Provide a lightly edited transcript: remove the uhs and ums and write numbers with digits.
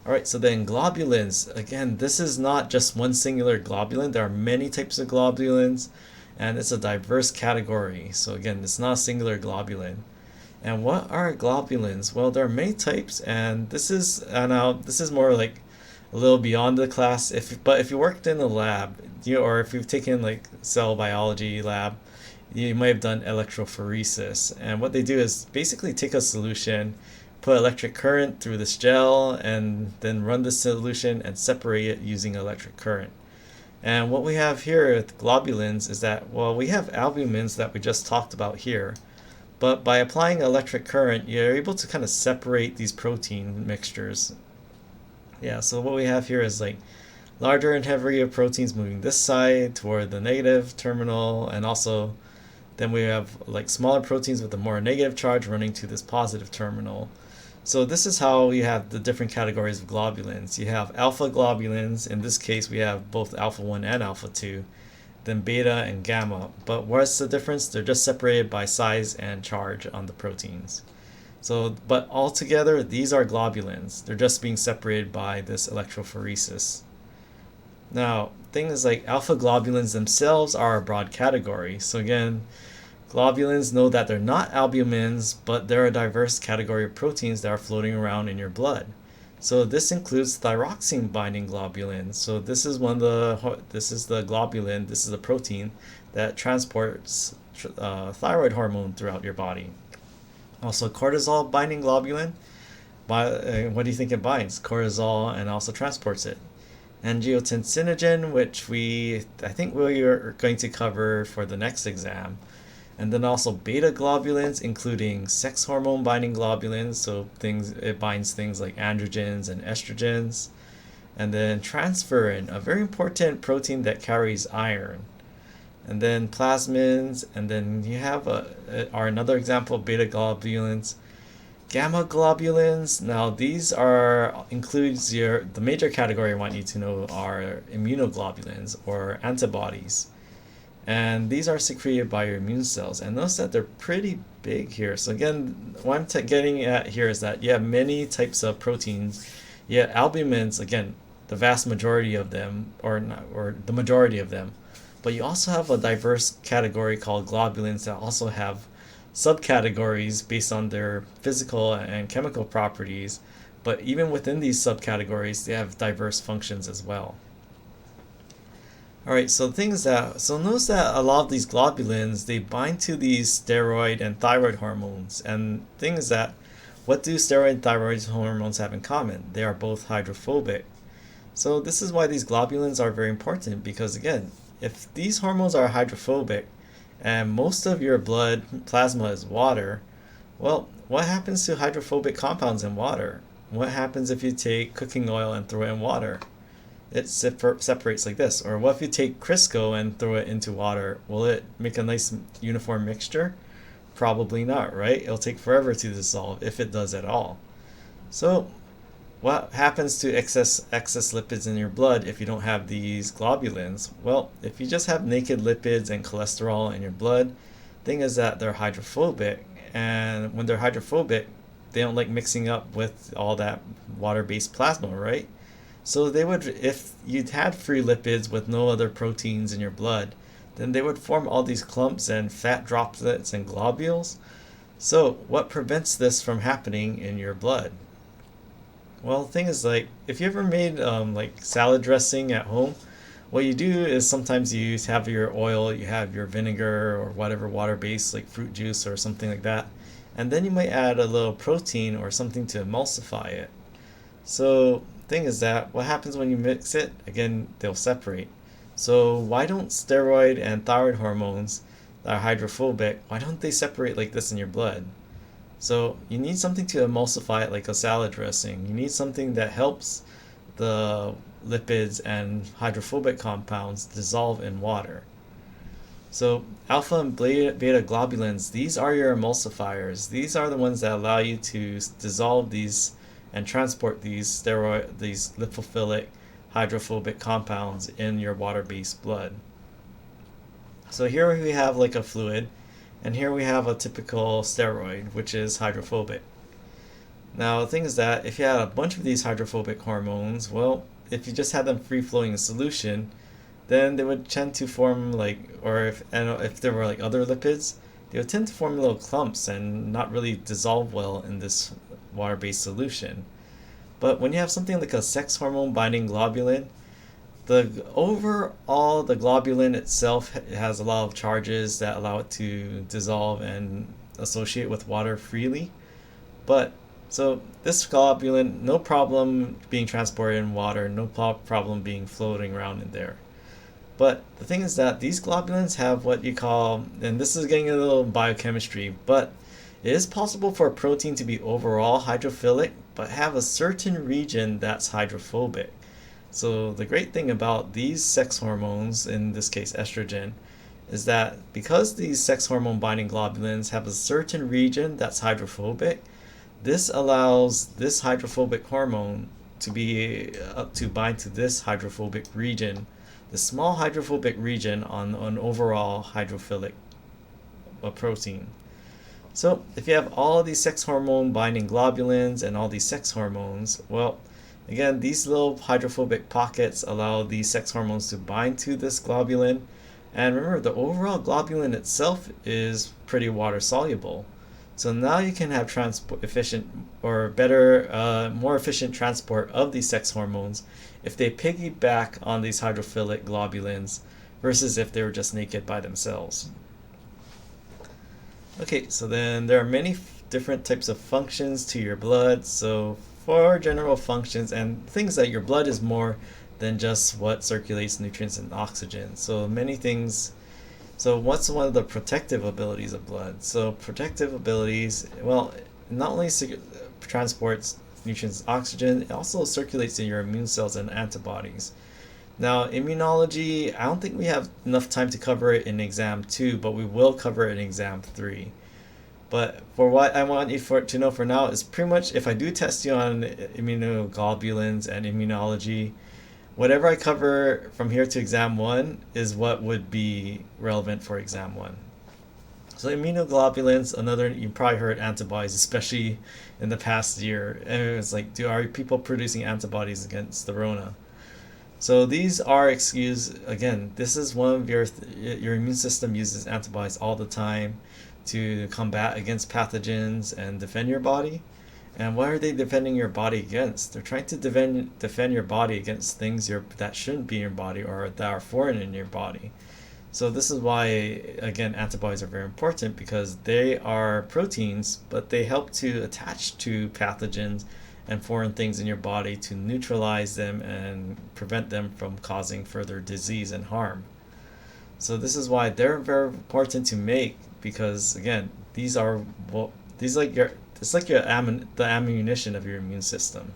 Alright, so then globulins. Again, this is not just one singular globulin. There are many types of globulins, and it's a diverse category. So again, it's not a singular globulin. And what are globulins? Well, there are many types, and this is more like a little beyond the class. But if you worked in a lab, or if you've taken like cell biology lab, you might have done electrophoresis. And what they do is basically take a solution, put electric current through this gel, and then run the solution and separate it using electric current. And what we have here with globulins is that, well, we have albumins that we just talked about here, but by applying electric current, you're able to kind of separate these protein mixtures. Yeah, so what we have here is like larger and heavier proteins moving this side toward the negative terminal, and also then we have like smaller proteins with a more negative charge running to this positive terminal. So this is how you have the different categories of globulins. You have alpha globulins. In this case, we have both alpha 1 and alpha 2. Then beta and gamma. But what's the difference? They're just separated by size and charge on the proteins. So, but altogether, these are globulins. They're just being separated by this electrophoresis. Now, things like alpha globulins themselves are a broad category. So again, globulins, know that they're not albumins, but they're a diverse category of proteins that are floating around in your blood. So this includes thyroxine binding globulins. So this is the globulin, this is the protein that transports thyroid hormone throughout your body. Also cortisol binding globulin. What do you think it binds? Cortisol, and also transports it. Angiotensinogen, which I think we are going to cover for the next exam. And then also beta globulins, including sex hormone binding globulins, so it binds things like androgens and estrogens. And then transferrin, a very important protein that carries iron. And then plasmins, and then you have another example of beta globulins. Gamma globulins, now these includes the major category I want you to know are immunoglobulins or antibodies. And these are secreted by your immune cells. And notice that they're pretty big here. So again, what I'm getting at here is that you have many types of proteins. Yeah, albumins, again, the vast majority of them, or the majority of them. But you also have a diverse category called globulins that also have subcategories based on their physical and chemical properties. But even within these subcategories, they have diverse functions as well. Alright, so notice that a lot of these globulins, they bind to these steroid and thyroid hormones. And thing is that, what do steroid and thyroid hormones have in common? They are both hydrophobic. So this is why these globulins are very important, because again, if these hormones are hydrophobic, and most of your blood plasma is water, well, what happens to hydrophobic compounds in water? What happens if you take cooking oil and throw it in water? It separates like this. Or what if you take Crisco and throw it into water? Will it make a nice uniform mixture? Probably not, right? It'll take forever to dissolve, if it does at all. So what happens to excess lipids in your blood if you don't have these globulins? Well, if you just have naked lipids and cholesterol in your blood, thing is that they're hydrophobic, and when they're hydrophobic, they don't like mixing up with all that water-based plasma, right? So if you'd had free lipids with no other proteins in your blood, then they would form all these clumps and fat droplets and globules. So what prevents this from happening in your blood? Well, the thing is, like, if you ever made like salad dressing at home, what you do is sometimes you have your oil, you have your vinegar or whatever water-based like fruit juice or something like that, and then you might add a little protein or something to emulsify it. So thing is that what happens when you mix it, again, they'll separate. So why don't steroid and thyroid hormones that are hydrophobic, why don't they separate like this in your blood? So you need something to emulsify it like a salad dressing. You need something that helps the lipids and hydrophobic compounds dissolve in water. So alpha and beta globulins, these are your emulsifiers. These are the ones that allow you to dissolve these and transport these lipophilic hydrophobic compounds in your water-based blood. So here we have like a fluid, and here we have a typical steroid, which is hydrophobic. Now the thing is that if you had a bunch of these hydrophobic hormones, well, if you just had them free flowing in solution, then they would tend to form like, or if there were like other lipids, they would tend to form little clumps and not really dissolve well in this water-based solution. But when you have something like a sex hormone binding globulin, the globulin itself has a lot of charges that allow it to dissolve and associate with water freely. But so this globulin, no problem being transported in water, no problem being floating around in there. But the thing is that these globulins have what you call, and this is getting a little biochemistry, but it is possible for a protein to be overall hydrophilic, but have a certain region that's hydrophobic. So the great thing about these sex hormones, in this case estrogen, is that because these sex hormone binding globulins have a certain region that's hydrophobic, this allows this hydrophobic hormone to be to bind to this hydrophobic region, the small hydrophobic region on an overall hydrophilic protein. So if you have all of these sex hormone binding globulins and all these sex hormones, well, again, these little hydrophobic pockets allow these sex hormones to bind to this globulin. And remember, the overall globulin itself is pretty water soluble. So now you can have efficient or better, more efficient transport of these sex hormones if they piggyback on these hydrophilic globulins versus if they were just naked by themselves. Okay, so then there are many different types of functions to your blood. So for general functions and things that your blood is more than just what circulates nutrients and oxygen. So many things. So what's one of the protective abilities of blood? So protective abilities, well, not only transports nutrients and oxygen, it also circulates in your immune cells and antibodies. Now, immunology, I don't think we have enough time to cover it in exam 2, but we will cover it in exam 3. But for what I want you to know for now is pretty much if I do test you on immunoglobulins and immunology, whatever I cover from here to exam 1 is what would be relevant for exam 1. So immunoglobulins, another, you probably heard antibodies, especially in the past year. And it's like, are people producing antibodies against the Rona? So these are excused. Again, this is one of your immune system uses antibodies all the time to combat against pathogens and defend your body. And what are they defending your body against? They're trying to defend your body against things that shouldn't be in your body or that are foreign in your body. So this is why, again, antibodies are very important, because they are proteins, but they help to attach to pathogens and foreign things in your body to neutralize them and prevent them from causing further disease and harm. So this is why they're very important to make, because again, it's like the ammunition of your immune system.